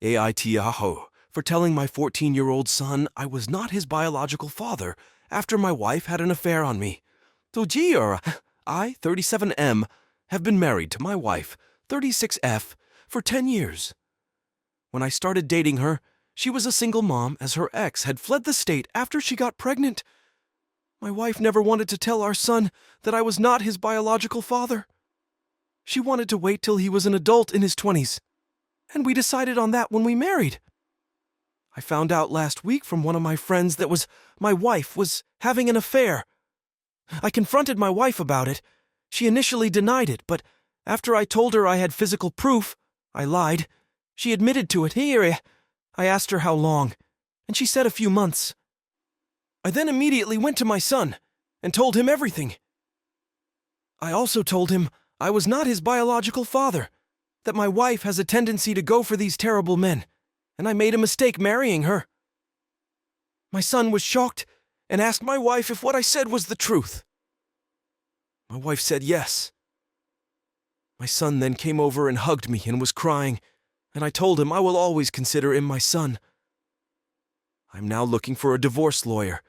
AITAH for telling my 14-year-old son I was not his biological father after my wife had an affair on me. I, 37M, have been married to my wife, 36F, for 10 years. When I started dating her, she was a single mom as her ex had fled the state after she got pregnant. My wife never wanted to tell our son that I was not his biological father. She wanted to wait till he was an adult in his 20s, and we decided on that when we married. I found out last week from one of my friends that my wife was having an affair. I confronted my wife about it. She initially denied it, but after I told her I had physical proof, I lied. She admitted to it. I asked her how long, and she said a few months. I then immediately went to my son and told him everything. I also told him I was not his biological father, that my wife has a tendency to go for these terrible men, and I made a mistake marrying her. My son was shocked and asked my wife if what I said was the truth. My wife said yes. My son then came over and hugged me and was crying, and I told him I will always consider him my son. I'm now looking for a divorce lawyer,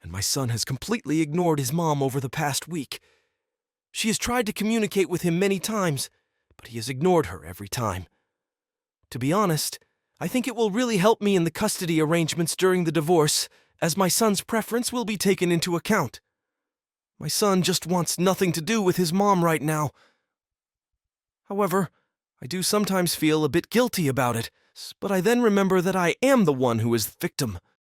and my son has completely ignored his mom over the past week. She has tried to communicate with him many times, but he has ignored her every time. To be honest, I think it will really help me in the custody arrangements during the divorce, as my son's preference will be taken into account. My son just wants nothing to do with his mom right now. However, I do sometimes feel a bit guilty about it, but I then remember that I am the one who is the victim.